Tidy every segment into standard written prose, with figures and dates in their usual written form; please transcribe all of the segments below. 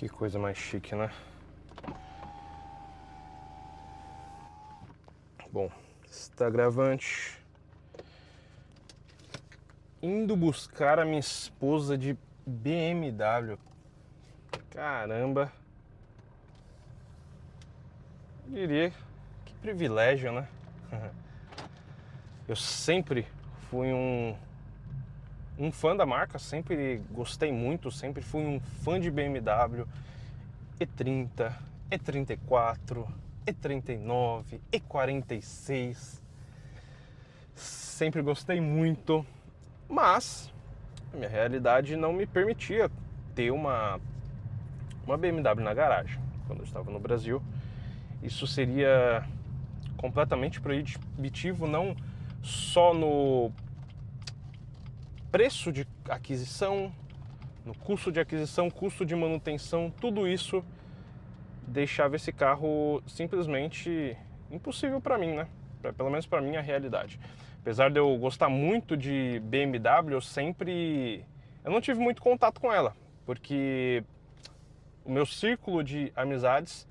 Que coisa mais chique, né? Bom, está gravante. Indo buscar a minha esposa de BMW. Caramba. Eu diria que privilégio, né? Eu sempre fui um fã da marca, sempre gostei muito, sempre fui um fã de BMW, E30, E34, E39, E46. Sempre gostei muito, mas a minha realidade não me permitia ter uma BMW na garagem. Quando eu estava no Brasil, isso seria completamente proibitivo, não só no preço de aquisição, no custo de aquisição, custo de manutenção, tudo isso deixava esse carro simplesmente impossível para mim, né? Pelo menos para mim, a realidade. Apesar de eu gostar muito de BMW, eu não tive muito contato com ela, porque o meu círculo de amizades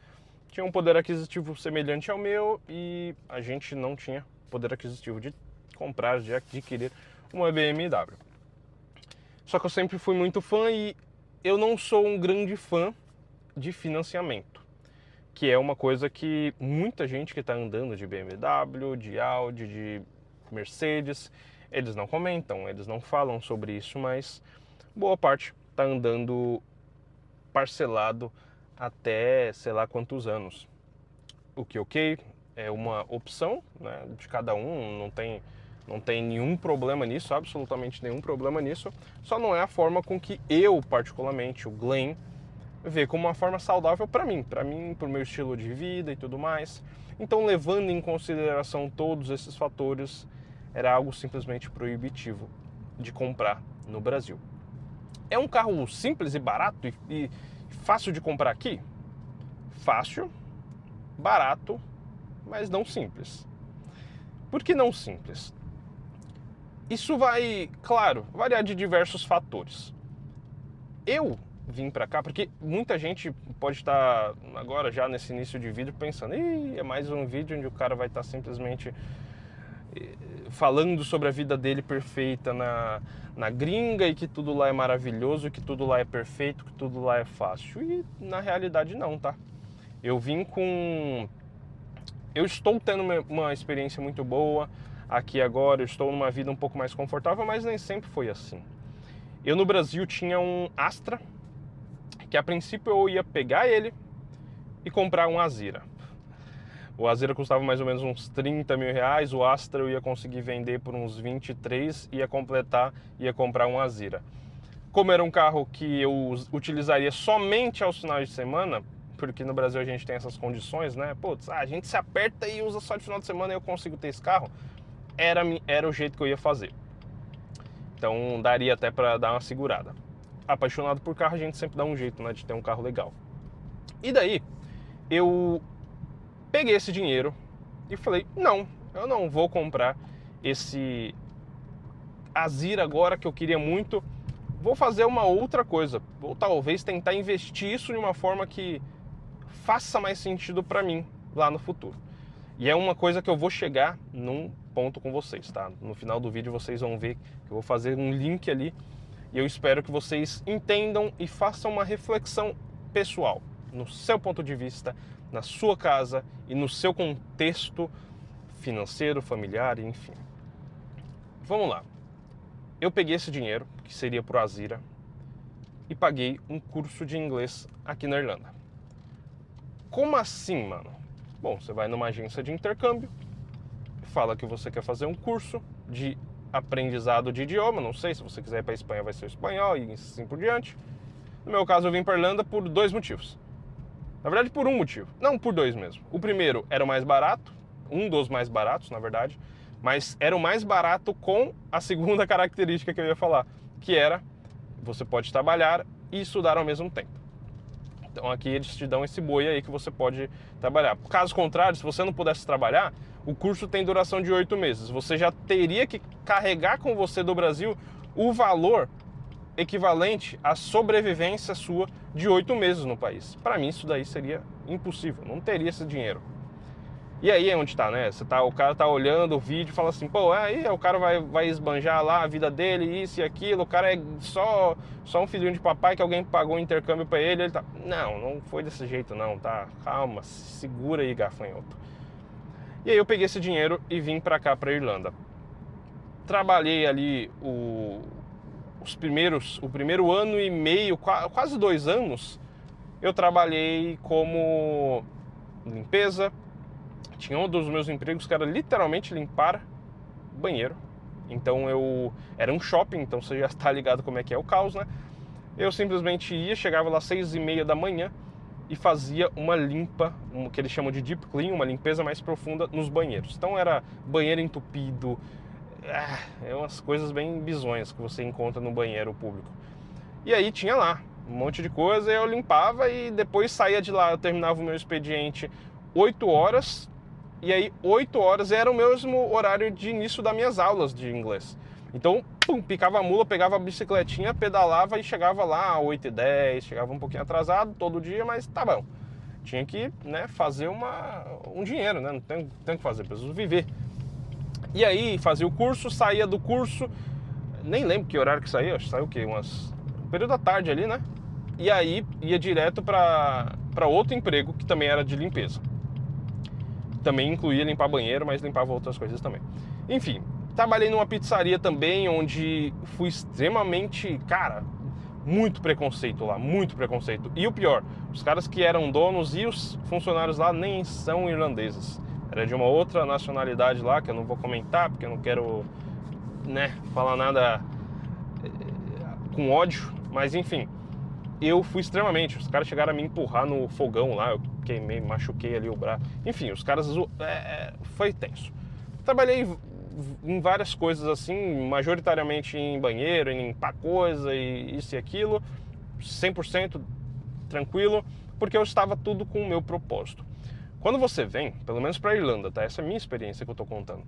tinha um poder aquisitivo semelhante ao meu e a gente não tinha poder aquisitivo de comprar, de adquirir uma BMW. Só que eu sempre fui muito fã e eu não sou um grande fã de financiamento, que é uma coisa que muita gente que está andando de BMW, de Audi, de Mercedes, eles não comentam, eles não falam sobre isso, mas boa parte está andando parcelado até sei lá quantos anos. O que ok, é uma opção, né, de cada um, não tem nenhum problema nisso, absolutamente nenhum problema nisso, só não é a forma com que eu, particularmente, o Glenn, vê como uma forma saudável para mim, pro meu estilo de vida e tudo mais. Então, levando em consideração todos esses fatores, era algo simplesmente proibitivo de comprar no Brasil. É um carro simples e barato e fácil de comprar aqui? Fácil, barato, mas não simples. Por que não simples? Isso vai, claro, variar de diversos fatores. Eu vim pra cá porque muita gente pode estar agora já nesse início de vídeo pensando: é mais um vídeo onde o cara vai estar simplesmente falando sobre a vida dele perfeita na gringa e que tudo lá é maravilhoso, que tudo lá é perfeito, que tudo lá é fácil. E na realidade não, tá? Eu estou tendo uma experiência muito boa aqui agora, eu estou numa vida um pouco mais confortável, mas nem sempre foi assim. Eu no Brasil tinha um Astra, que a princípio eu ia pegar ele e comprar um Azira. O Azira custava mais ou menos uns 30 mil reais, o Astra eu ia conseguir vender por uns 23, ia comprar um Azira. Como era um carro que eu utilizaria somente aos finais de semana, porque no Brasil a gente tem essas condições, né? Putz, a gente se aperta e usa só de final de semana e eu consigo ter esse carro. Era o jeito que eu ia fazer. Então daria até para dar uma segurada. Apaixonado por carro, a gente sempre dá um jeito, né, de ter um carro legal. E daí, eu peguei esse dinheiro e falei: não, eu não vou comprar esse Azira agora que eu queria muito. Vou fazer uma outra coisa. Ou talvez tentar investir isso de uma forma que faça mais sentido para mim lá no futuro. E é uma coisa que eu vou chegar num ponto com vocês, tá? No final do vídeo vocês vão ver que eu vou fazer um link ali e eu espero que vocês entendam e façam uma reflexão pessoal, no seu ponto de vista, na sua casa e no seu contexto financeiro, familiar, enfim. Vamos lá. Eu peguei esse dinheiro, que seria pro Azira, e paguei um curso de inglês aqui na Irlanda. Como assim, mano? Bom, você vai numa agência de intercâmbio, fala que você quer fazer um curso de aprendizado de idioma, não sei, se você quiser ir para a Espanha vai ser o espanhol e assim por diante. No meu caso eu vim para Irlanda por 2 motivos. Na verdade por um motivo, não, por 2 mesmo. O primeiro era o mais barato, um dos mais baratos na verdade, mas era o mais barato com a segunda característica que eu ia falar, que era você pode trabalhar e estudar ao mesmo tempo. Então aqui eles te dão esse boi aí que você pode trabalhar. Caso contrário, se você não pudesse trabalhar, o curso tem duração de 8 meses. Você já teria que carregar com você do Brasil o valor equivalente à sobrevivência sua de 8 meses no país. Para mim isso daí seria impossível, não teria esse dinheiro. E aí é onde tá, né? O cara tá olhando o vídeo e fala assim, pô, aí o cara vai esbanjar lá a vida dele, isso e aquilo, o cara é só um filhinho de papai que alguém pagou um intercâmbio pra ele tá... Não foi desse jeito não, tá? Calma, segura aí, gafanhoto. E aí eu peguei esse dinheiro e vim pra cá, pra Irlanda. Trabalhei ali o primeiro ano e meio, quase 2 anos, eu trabalhei como limpeza. Tinha um dos meus empregos que era literalmente limpar banheiro. Então era um shopping, então você já está ligado como é que é o caos, né? Eu simplesmente ia, chegava lá às 6h30 da manhã e fazia uma limpa, que eles chamam de deep clean, uma limpeza mais profunda nos banheiros. Então era banheiro entupido, umas coisas bem bizonhas que você encontra no banheiro público. E aí tinha lá um monte de coisa, eu limpava e depois saía de lá, eu terminava o meu expediente 8 horas, e aí 8 horas era o mesmo horário de início das minhas aulas de inglês. Então, picava a mula, pegava a bicicletinha, pedalava e chegava lá às 8h10, chegava um pouquinho atrasado todo dia, mas tá bom. Tinha que, né, fazer um dinheiro, né? Não tem que fazer, preciso viver. E aí fazia o curso, saía do curso, nem lembro que horário que saía, acho que saiu o quê? Um período da tarde ali, né? E aí ia direto para outro emprego que também era de limpeza. Também incluía limpar banheiro, mas limpava outras coisas também. Enfim, trabalhei numa pizzaria também, onde fui extremamente, cara, muito preconceito lá, muito preconceito. E o pior, os caras que eram donos e os funcionários lá nem são irlandeses. Era de uma outra nacionalidade lá, que eu não vou comentar, porque eu não quero, né, falar nada com ódio. Mas enfim, eu fui extremamente. Os caras chegaram a me empurrar no fogão lá, eu queimei, machuquei ali o braço. Enfim, os caras... foi tenso. Trabalhei em várias coisas assim, majoritariamente em banheiro, em limpar coisa e isso e aquilo, 100% tranquilo, porque eu estava tudo com o meu propósito. Quando você vem, pelo menos para a Irlanda, tá? Essa é a minha experiência que eu estou contando.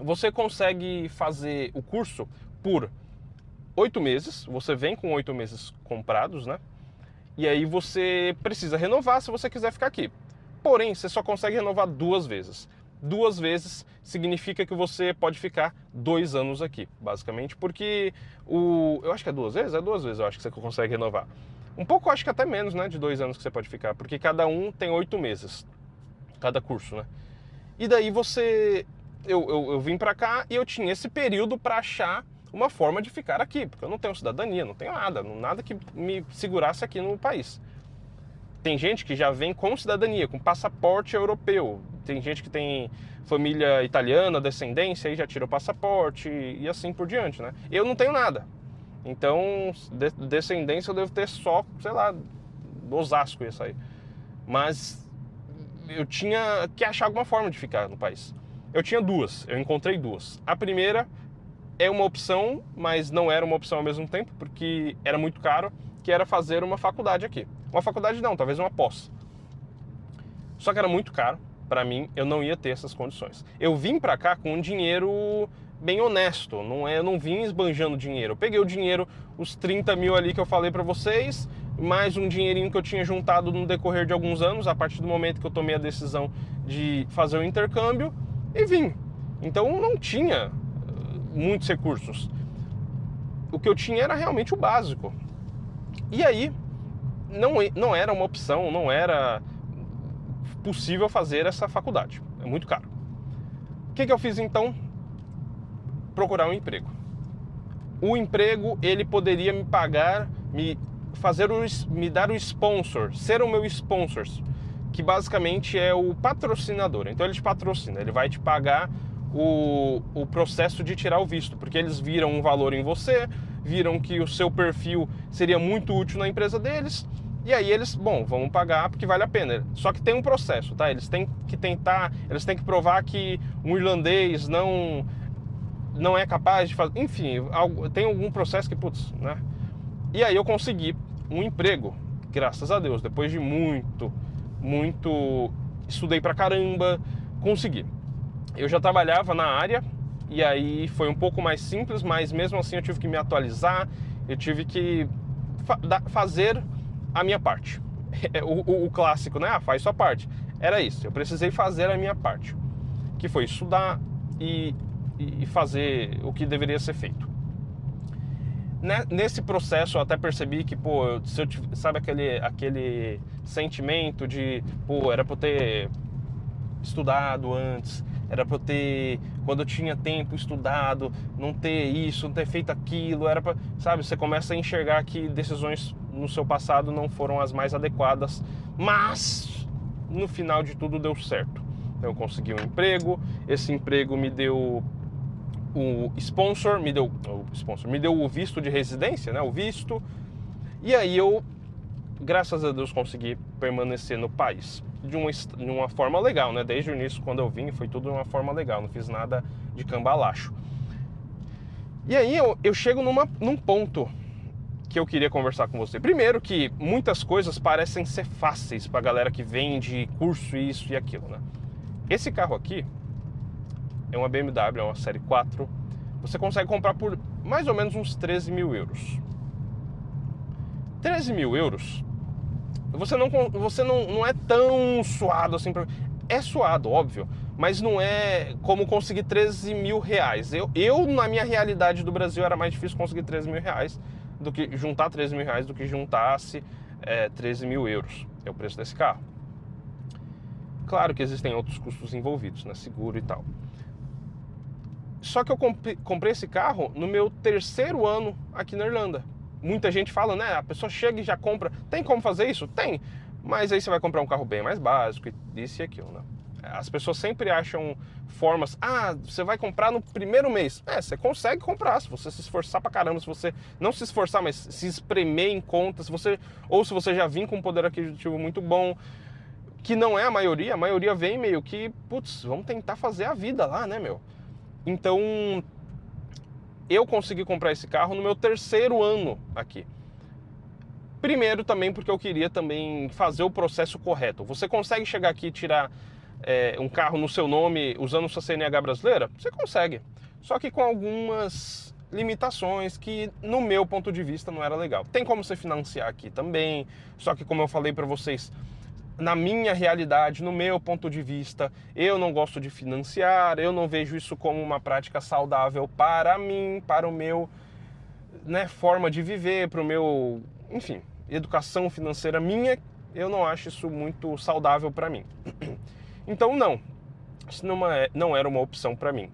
Você consegue fazer o curso por 8 meses, você vem com 8 meses comprados, né? E aí você precisa renovar se você quiser ficar aqui. Porém, você só consegue renovar 2 vezes. 2 vezes significa que você pode ficar 2 anos aqui, basicamente, porque eu acho que é 2 vezes? É 2 vezes eu acho que você consegue renovar. Um pouco, acho que até menos, né, de 2 anos que você pode ficar, porque cada um tem 8 meses, cada curso, né? E daí eu vim pra cá e eu tinha esse período pra achar uma forma de ficar aqui, porque eu não tenho cidadania, não tenho nada que me segurasse aqui no país. Tem gente que já vem com cidadania, com passaporte europeu. Tem gente que tem família italiana, descendência, aí já tira o passaporte e assim por diante, né? Eu não tenho nada. Então, descendência eu devo ter só, sei lá, do Osasco isso aí. Mas eu tinha que achar alguma forma de ficar no país. Eu tinha 2, eu encontrei 2. A primeira é uma opção, mas não era uma opção ao mesmo tempo, porque era muito caro, que era fazer uma faculdade aqui. Uma faculdade não, talvez uma pós. Só que era muito caro, pra mim, eu não ia ter essas condições. Eu vim pra cá com um dinheiro bem honesto, eu não vim esbanjando dinheiro. Eu peguei o dinheiro, os 30 mil ali que eu falei pra vocês, mais um dinheirinho que eu tinha juntado no decorrer de alguns anos, a partir do momento que eu tomei a decisão de fazer o intercâmbio, e vim. Então não tinha muitos recursos. O que eu tinha era realmente o básico. E aí, não era uma opção, não era possível fazer essa faculdade. É muito caro. O que eu fiz então? Procurar um emprego. O emprego, ele poderia me pagar, me dar o sponsor, ser o meu sponsor, que basicamente é o patrocinador. Então ele te patrocina, ele vai te pagar o processo de tirar o visto, porque eles viram um valor em você, viram que o seu perfil seria muito útil na empresa deles, e aí eles, bom, vamos pagar porque vale a pena. Só que tem um processo, tá? Eles têm que provar que um irlandês não é capaz de fazer, enfim, tem algum processo que, putz, né? E aí eu consegui um emprego, graças a Deus, depois de muito, estudei pra caramba, consegui. Eu já trabalhava na área, e aí foi um pouco mais simples, mas mesmo assim eu tive que me atualizar eu tive que fazer a minha parte. O clássico, né? Faz sua parte. Era isso, eu precisei fazer a minha parte, que foi estudar e fazer o que deveria ser feito. Nesse processo eu até percebi que, pô, sabe aquele sentimento de, pô, era pra eu ter estudado antes, era pra eu ter, quando eu tinha tempo, estudado, não ter isso, não ter feito aquilo, era pra, sabe, você começa a enxergar que decisões no seu passado não foram as mais adequadas, mas no final de tudo deu certo. Eu consegui um emprego, esse emprego me deu o sponsor, me deu o visto de residência, né, o visto, e aí eu, graças a Deus, consegui permanecer no país de uma forma legal, né? Desde o início, quando eu vim, foi tudo de uma forma legal, não fiz nada de cambalacho. E aí eu chego num ponto que eu queria conversar com você. Primeiro que muitas coisas parecem ser fáceis pra galera que vende curso, isso e aquilo, né? Esse carro aqui é uma BMW, é uma série 4. Você consegue comprar por mais ou menos uns 13 mil euros. 13 mil euros, você não é tão suado assim. É suado, óbvio, mas não é como conseguir 13 mil reais. Eu, na minha realidade do Brasil, era mais difícil conseguir 13 mil reais do que juntar 13 mil reais do que juntasse 13 mil euros. É o preço desse carro. Claro que existem outros custos envolvidos, né? Seguro e tal. Só que eu comprei esse carro no meu 3º ano aqui na Irlanda. Muita gente fala, né? A pessoa chega e já compra. Tem como fazer isso? Tem. Mas aí você vai comprar um carro bem mais básico, isso e aquilo, né? As pessoas sempre acham formas. Ah, você vai comprar no primeiro mês. Você consegue comprar, se você se esforçar pra caramba, se você não se esforçar, mas se espremer em conta, se você já vir com um poder aquisitivo muito bom, que não é a maioria vem meio que, putz, vamos tentar fazer a vida lá, né, meu? Então, eu consegui comprar esse carro no meu 3º ano aqui. Primeiro também porque eu queria também fazer o processo correto. Você consegue chegar aqui e tirar um carro no seu nome usando sua CNH brasileira? Você consegue. Só que com algumas limitações que, no meu ponto de vista, não era legal. Tem como você financiar aqui também, só que como eu falei para vocês, na minha realidade, no meu ponto de vista, eu não gosto de financiar, eu não vejo isso como uma prática saudável para mim, para o meu, né, forma de viver, para o meu, enfim, educação financeira minha, eu não acho isso muito saudável para mim. Então isso não era uma opção para mim.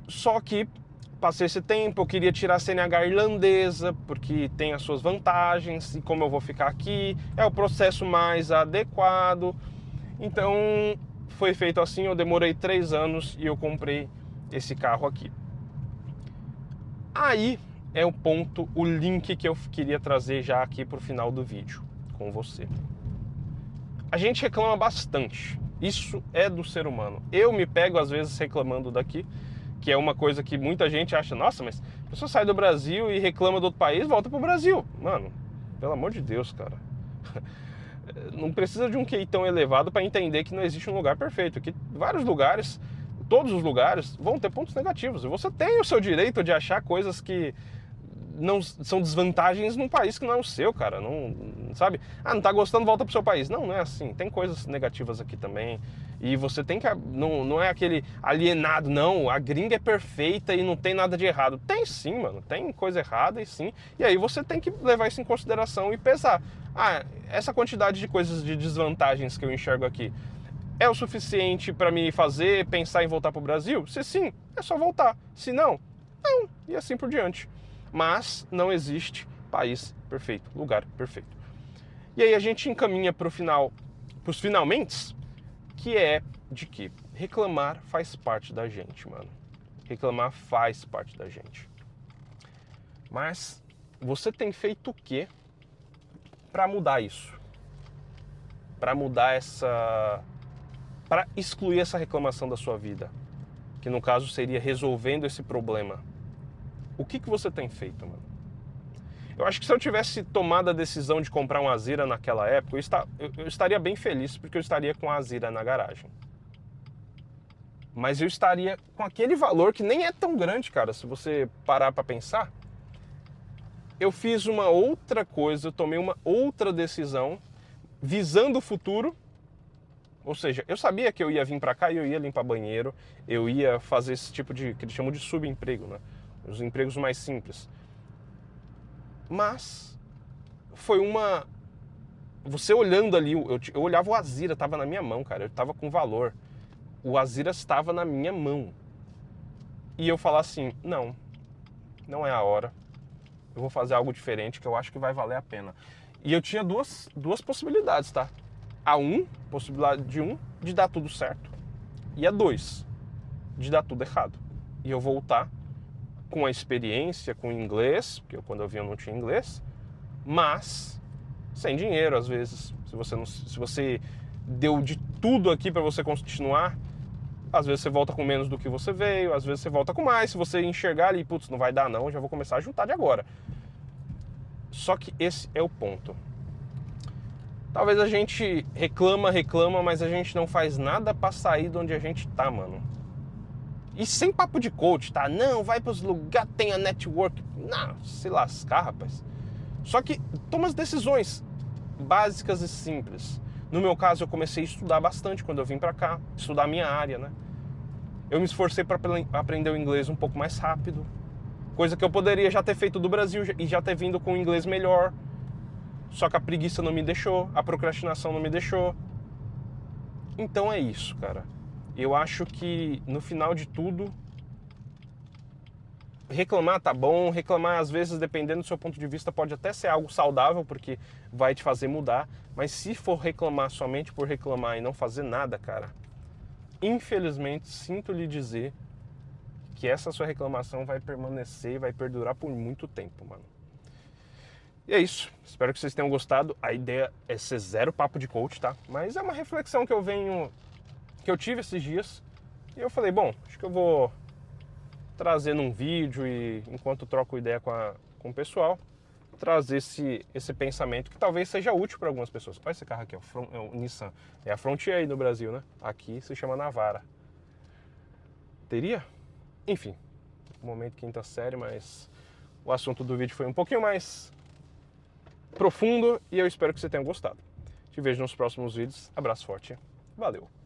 Só que passei esse tempo, eu queria tirar a CNH irlandesa, porque tem as suas vantagens, e como eu vou ficar aqui, é o processo mais adequado. Então, foi feito assim, eu demorei 3 anos e eu comprei esse carro aqui. Aí é o ponto, o link que eu queria trazer já aqui pro final do vídeo com você. A gente reclama bastante, isso é do ser humano. Eu me pego às vezes reclamando daqui, que é uma coisa que muita gente acha, nossa, mas a pessoa sai do Brasil e reclama do outro país, volta pro Brasil. Mano, pelo amor de Deus, cara. Não precisa de um QI tão elevado para entender que não existe um lugar perfeito. Que vários lugares, todos os lugares, vão ter pontos negativos. E você tem o seu direito de achar coisas que não são desvantagens num país que não é o seu, cara. Não, sabe? Não tá gostando, volta pro seu país. Não é assim. Tem coisas negativas aqui também. E você tem que... Não é aquele alienado, não. A gringa é perfeita e não tem nada de errado. Tem sim, mano. Tem coisa errada e sim. E aí você tem que levar isso em consideração e pesar. Essa quantidade de coisas de desvantagens que eu enxergo aqui é o suficiente para me fazer pensar em voltar pro Brasil? Se sim, é só voltar. Se não, não. E assim por diante. Mas não existe país perfeito, lugar perfeito. E aí a gente encaminha para os finalmente, que é de que reclamar faz parte da gente, mano. Reclamar faz parte da gente. Mas você tem feito o quê para mudar isso? Para mudar para excluir essa reclamação da sua vida, que no caso seria resolvendo esse problema. O que você tem feito, mano? Eu acho que se eu tivesse tomado a decisão de comprar um Azira naquela época, eu estaria bem feliz, porque eu estaria com a Azira na garagem. Mas eu estaria com aquele valor que nem é tão grande, cara, se você parar pra pensar. eu fiz uma outra coisa, eu tomei uma outra decisão visando o futuro. Ou seja, eu sabia que eu ia vir para cá e eu ia limpar banheiro, eu ia fazer esse tipo de, que eles chamam de subemprego, né? Os empregos mais simples. Mas foi uma... Você olhando ali, eu olhava o Azira, estava na minha mão, cara, eu estava com valor. O Azira estava na minha mão. E eu falar assim, não é a hora. Eu vou fazer algo diferente que eu acho que vai valer a pena. E eu tinha duas possibilidades, tá? Possibilidade de dar tudo certo. E a 2, de dar tudo errado. E eu voltar com a experiência, com inglês, porque quando eu vim eu não tinha inglês, mas sem dinheiro às vezes. Se você deu de tudo aqui para você continuar, às vezes você volta com menos do que você veio, às vezes você volta com mais. Se você enxergar ali, putz, não vai dar não, eu já vou começar a juntar de agora. Só que esse é o ponto. Talvez a gente reclama, mas a gente não faz nada pra sair de onde a gente tá, mano. E sem papo de coach, tá? Não, vai pros lugares, tem a network. Não, se lascar, rapaz. Só que toma as decisões básicas e simples. No meu caso, eu comecei a estudar bastante quando eu vim pra cá, estudar a minha área, né? Eu me esforcei pra aprender o inglês um pouco mais rápido. Coisa que eu poderia já ter feito do Brasil e já ter vindo com o inglês melhor. Só que a preguiça não me deixou, a procrastinação não me deixou. Então é isso, cara. Eu acho que no final de tudo, reclamar tá bom, reclamar às vezes, dependendo do seu ponto de vista, pode até ser algo saudável, porque vai te fazer mudar. Mas se for reclamar somente por reclamar e não fazer nada, cara, infelizmente, sinto lhe dizer que essa sua reclamação vai permanecer, vai perdurar por muito tempo, mano. E é isso, espero que vocês tenham gostado. A ideia é ser zero papo de coach, tá? Mas é uma reflexão que eu tive esses dias. E eu falei, bom, acho que eu vou trazer num vídeo e enquanto troco ideia com o pessoal, trazer esse pensamento que talvez seja útil para algumas pessoas. Olha esse carro aqui, é o Nissan. É a Frontier aí no Brasil, né? Aqui se chama Navara. Teria? Enfim, momento quinta série, mas o assunto do vídeo foi um pouquinho mais profundo e eu espero que você tenha gostado. Te vejo nos próximos vídeos. Abraço forte. Valeu!